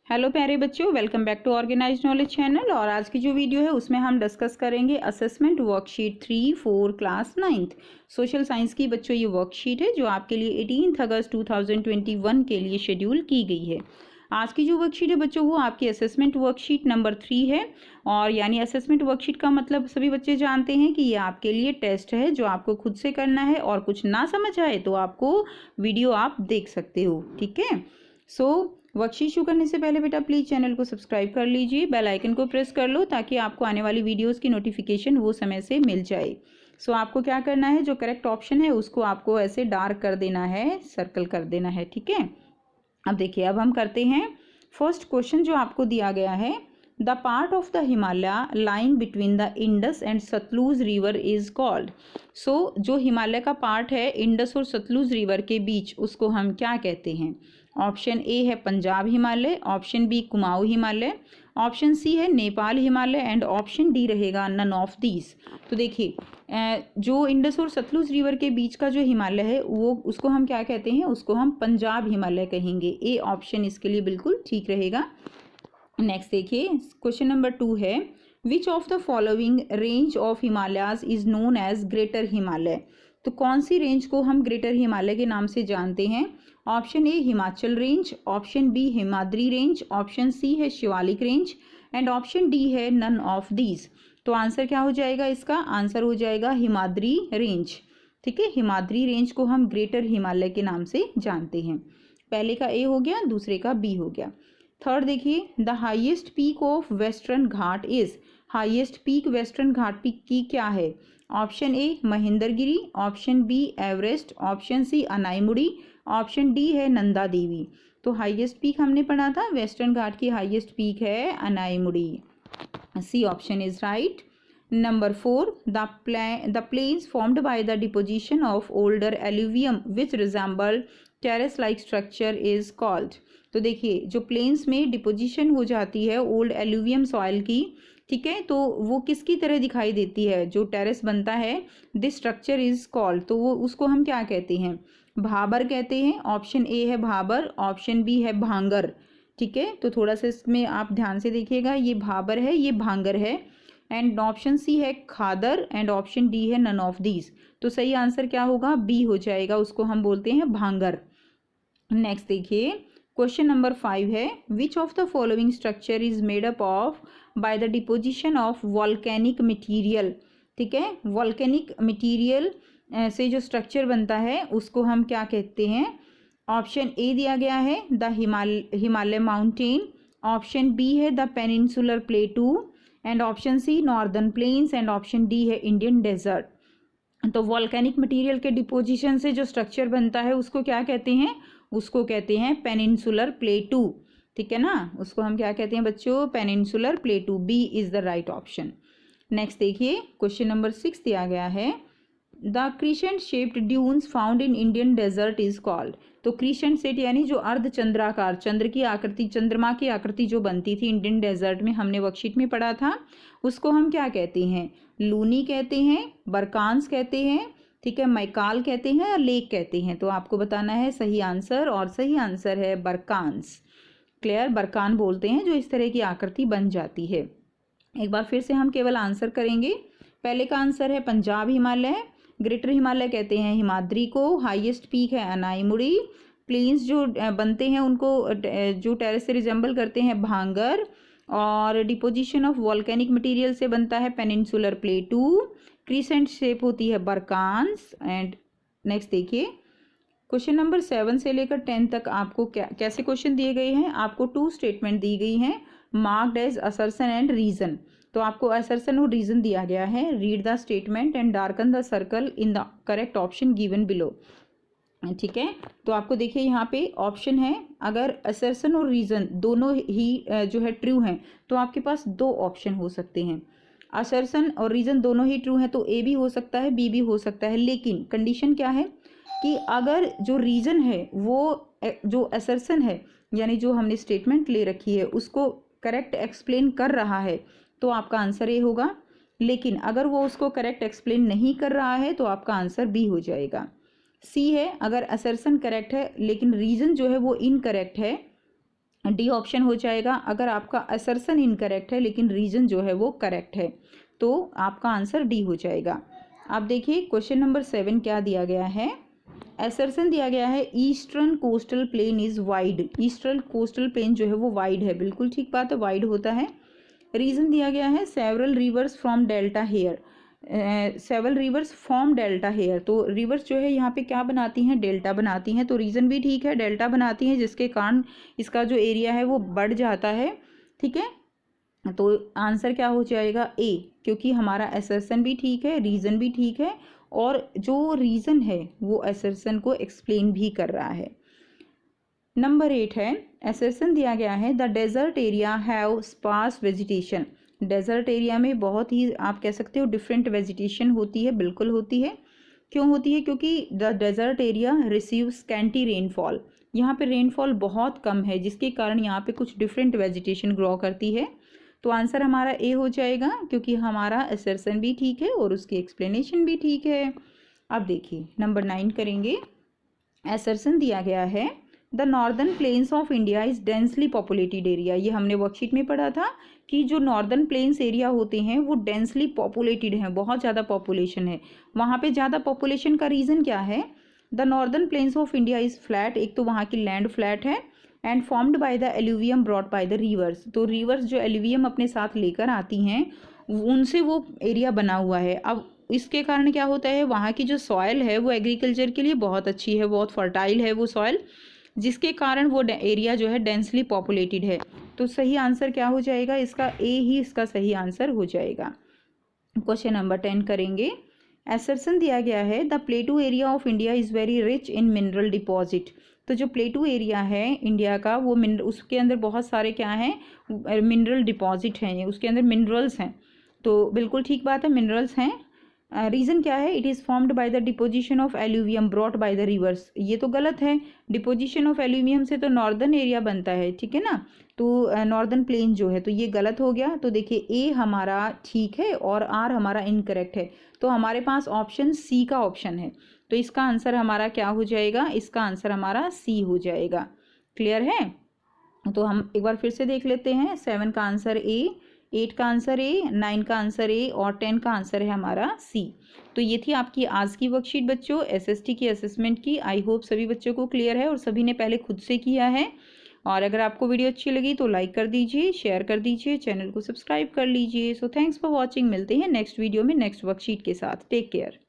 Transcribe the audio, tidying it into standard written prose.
Hello प्यारे बच्चों, welcome back to organised knowledge channel. और आज की जो वीडियो है उसमें हम डिस्कस करेंगे assessment worksheet 3-4 class 9th social science की। बच्चों ये वर्कशीट है जो आपके लिए 18 अगस्त 2021 के लिए शेड्यूल की गई है। आज की जो वर्कशीट है बच्चों वो आपकी असेसमेंट वर्कशीट नंबर 3 है। और यानी असेसमेंट वर्कशीट का मतलब सभी बच्चे जानते हैं कि ये आपके लिए टेस्ट है जो आपको खुद से करना है, और कुछ ना समझ आए तो आपको वीडियो आप देख सकते हो। ठीक है, वर्कशीट शुरू करने से पहले बेटा प्लीज़ चैनल को सब्सक्राइब कर लीजिए, बेल आइकन को प्रेस कर लो ताकि आपको आने वाली वीडियोस की नोटिफिकेशन वो समय से मिल जाए। आपको क्या करना है, जो करेक्ट ऑप्शन है उसको आपको ऐसे डार्क कर देना है, सर्कल कर देना है। ठीक है, अब देखिए, अब हम करते हैं फर्स्ट क्वेश्चन जो आपको दिया गया है। The part of the Himalaya lying between the Indus and Sutlej river is called. जो हिमालय का पार्ट है इंडस और सतलुज रिवर के बीच, उसको हम क्या कहते हैं? ऑप्शन ए है Punjab Himalaya, option B Kumaon Himalaya, option C है Nepal Himalaya, and option D रहेगा नन ऑफ दीज। तो देखिए, जो इंडस और सतलुज रिवर के बीच का जो हिमालय है वो उसको हम क्या कहते हैं? उसको हम पंजाब हिमालय कहेंगे। ए ऑप्शन इसके लिए बिल्कुल ठीक रहेगा। नेक्स्ट देखिए, क्वेश्चन नंबर 2 है, which of the following range of Himalayas is known as Greater Himalaya. तो कौन सी रेंज को हम ग्रेटर हिमालय के नाम से जानते हैं? Option A Himachal range, option B Himadri range, option C है Shivalik range, and option D है नन ऑफ दीज। तो आंसर क्या हो जाएगा? इसका आंसर हो जाएगा हिमाद्री रेंज। ठीक है, हिमाद्री रेंज को हम ग्रेटर हिमालय के नाम से जानते हैं। पहले का ए हो गया, दूसरे का बी हो गया। थर्ड देखिए, the highest peak of western Ghat is. Highest peak western Ghat peak की क्या है? Option A Mahendragiri, option B Everest, option C Anaimudi, option D है नंदा देवी। तो हाईएस्ट पीक हमने पढ़ा था, वेस्टर्न घाट की हाईएस्ट पीक है Anaimudi. C option is right. Number 4, the plains formed by the deposition of older alluvium which resemble terrace like structure is called। तो देखिए, जो प्लेन्स में डिपोजिशन हो जाती है ओल्ड एल्यूवियम सॉइल की, ठीक है, तो वो किसकी तरह दिखाई देती है? जो टेरेस बनता है, दिस स्ट्रक्चर इज कॉल्ड, तो वो उसको हम क्या कहते हैं? भाबर कहते हैं। ऑप्शन ए है भाबर, ऑप्शन बी है भांगर। ठीक है, तो थोड़ा सा इसमें आप ध्यान से देखिएगा, ये भाबर है, ये भांगर है, एंड ऑप्शन सी है खादर, एंड ऑप्शन डी है नन ऑफ दीज। तो सही आंसर क्या होगा? बी हो जाएगा, उसको हम बोलते हैं भांगर। नेक्स्ट देखिए, क्वेश्चन नंबर 5 है, which of the following structure is made up of by the deposition of volcanic material. ठीक है, वॉल्केनिक मटीरियल से जो स्ट्रक्चर बनता है उसको हम क्या कहते हैं? ऑप्शन ए दिया गया है the Himalaya mountain, option B है the peninsular plateau, and option C northern plains, and option D है इंडियन डेजर्ट। तो वॉल्केनिक मटेरियल के डिपोजिशन से जो स्ट्रक्चर बनता है उसको क्या कहते हैं? उसको कहते हैं पेनिनसुलर प्लेटू। ठीक है ना, उसको हम क्या कहते हैं बच्चों? Peninsular plateau. B is the right option. Next देखिए, क्वेश्चन नंबर 6 दिया गया है, the crescent shaped dunes found in Indian desert is called. तो क्रिसेंट सेट यानी जो अर्धचंद्राकार, चंद्र की आकृति, चंद्रमा की आकृति जो बनती थी इंडियन डेजर्ट में, हमने वर्कशीट में पढ़ा था, उसको हम क्या कहते हैं? लूनी कहते हैं, बरकांस कहते हैं, ठीक है, मैकाल कहते हैं, और लेक कहते हैं। तो आपको बताना है सही आंसर, और सही आंसर है बरकांस। क्लियर, बरकान बोलते हैं जो इस तरह की आकृति बन जाती है। एक बार फिर से हम केवल आंसर करेंगे। पहले का आंसर है पंजाब हिमालय, ग्रेटर हिमालय कहते हैं हिमाद्री को, हाईएस्ट पीक है अनाईमुड़ी, प्लेन्स जो बनते हैं उनको जो टेरेस से रिजेंबल करते हैं भांगर, और डिपोजिशन ऑफ वॉल्केनिक मटेरियल से बनता है पेनिनसुलर प्लेटू, क्रिसेंट शेप होती है बरकांस। एंड नेक्स्ट देखिए, क्वेश्चन नंबर 7 से लेकर 10 तक आपको कैसे क्वेश्चन दिए गए हैं? आपको 2 स्टेटमेंट दी गई हैं, marked as assertion and reason. तो आपको असर्सन और रीजन दिया गया है, read the statement and darken the circle in the correct option given below. ठीक है, तो आपको देखिए यहाँ पे ऑप्शन है, अगर असर्सन और रीजन दोनों ही जो है ट्रू हैं तो आपके पास 2 ऑप्शन हो सकते हैं। असर्सन और रीजन दोनों ही ट्रू हैं तो ए भी हो सकता है, बी भी हो सकता है, लेकिन कंडीशन क्या है कि अगर जो रीजन है वो जो असर्सन है, यानी जो हमने स्टेटमेंट ले रखी है उसको करेक्ट एक्सप्लेन कर रहा है तो आपका आंसर ए होगा, लेकिन अगर वो उसको करेक्ट एक्सप्लेन नहीं कर रहा है तो आपका आंसर बी हो जाएगा। सी है, अगर असर्सन करेक्ट है लेकिन रीजन जो है वो इनकरेक्ट है डी ऑप्शन हो जाएगा। अगर आपका असर्शन इनकरेक्ट है लेकिन रीजन जो है वो करेक्ट है तो आपका आंसर डी हो जाएगा। आप देखिए क्वेश्चन नंबर 7 क्या दिया गया है। असर्शन दिया गया है eastern coastal plain is wide. Eastern coastal plain जो है वो वाइड है, बिल्कुल ठीक बात है, वाइड होता है। रीजन दिया गया है several rivers from delta here. Several rivers from delta here, तो रिवर्स जो है यहाँ पे क्या बनाती हैं, डेल्टा बनाती हैं। तो रीजन भी ठीक है, डेल्टा बनाती हैं जिसके कारण इसका जो एरिया है वो बढ़ जाता है। ठीक है, तो आंसर क्या हो जाएगा ए, क्योंकि हमारा असर्शन भी ठीक है, रीजन भी ठीक है और जो रीजन है वो असर्शन को एक्सप्लेन भी कर रहा है। नंबर 8 है, असर्शन दिया गया है the desert area have sparse vegetation. Desert area में बहुत ही आप कह सकते हो डिफरेंट वेजिटेशन होती है, बिल्कुल होती है। क्यों होती है? क्योंकि the desert area receive scanty rainfall. यहाँ पे रेनफॉल बहुत कम है जिसके कारण यहाँ पे कुछ डिफरेंट वेजिटेशन ग्रो करती है। तो आंसर हमारा ए हो जाएगा क्योंकि हमारा असर्शन भी ठीक है और उसकी एक्सप्लेनेशन भी ठीक है। अब देखिए नंबर 9 करेंगे। असर्शन दिया गया है the northern plains of India is densely populated area. ये हमने वर्कशीट में पढ़ा था कि जो नॉर्दर्न प्लेन्स एरिया होते हैं वो डेंसली पॉपुलेटेड हैं, बहुत ज़्यादा पॉपुलेशन है। वहाँ पे ज़्यादा पॉपुलेशन का रीज़न क्या है? The northern plains of India is flat, एक तो वहाँ की लैंड फ्लैट है, and formed by the alluvium brought by the reverse. तो रिवर्स जो एल्यूवियम अपने साथ लेकर आती हैं उनसे वो एरिया बना हुआ है। अब इसके कारण क्या होता है, वहाँ की जो सॉइल है वो एग्रीकल्चर के लिए बहुत अच्छी है, बहुत फर्टाइल है वो सॉइल, जिसके कारण वो एरिया जो है डेंसली पॉपुलेटेड है। तो सही आंसर क्या हो जाएगा इसका? ए ही इसका सही आंसर हो जाएगा। क्वेश्चन नंबर 10 करेंगे। असर्शन दिया गया है the प्लेटू area of India is very rich in mineral deposit. तो जो प्लेटू एरिया है इंडिया का वो उसके अंदर बहुत सारे क्या हैं, मिनरल डिपॉजिट हैं, उसके अंदर मिनरल्स हैं। तो बिल्कुल ठीक बात है, मिनरल्स हैं। रीज़न क्या है? It is formed by the deposition of alluvium brought by the reverse. ये तो गलत है, डिपोजिशन ऑफ एल्यूमिनियम से तो नॉर्दर्न एरिया बनता है, ठीक है ना, तो नॉर्दर्न प्लेन जो है, तो ये गलत हो गया। तो देखिए ए हमारा ठीक है और आर हमारा इनकरेक्ट है। तो हमारे पास ऑप्शन सी का ऑप्शन है, तो इसका आंसर हमारा क्या हो जाएगा? इसका आंसर हमारा सी हो जाएगा। क्लियर है? तो हम एक बार फिर से देख लेते हैं। 7 का आंसर ए, 8 का आंसर ए, 9 का आंसर ए और 10 का आंसर है हमारा सी। तो ये थी आपकी आज की वर्कशीट बच्चों, एसएसटी की असेसमेंट की। आई होप सभी बच्चों को क्लियर है और सभी ने पहले खुद से किया है। और अगर आपको वीडियो अच्छी लगी तो लाइक कर दीजिए, शेयर कर दीजिए, चैनल को सब्सक्राइब कर लीजिए। So thanks for watching. मिलते हैं नेक्स्ट वीडियो में नेक्स्ट वर्कशीट के साथ। Take care.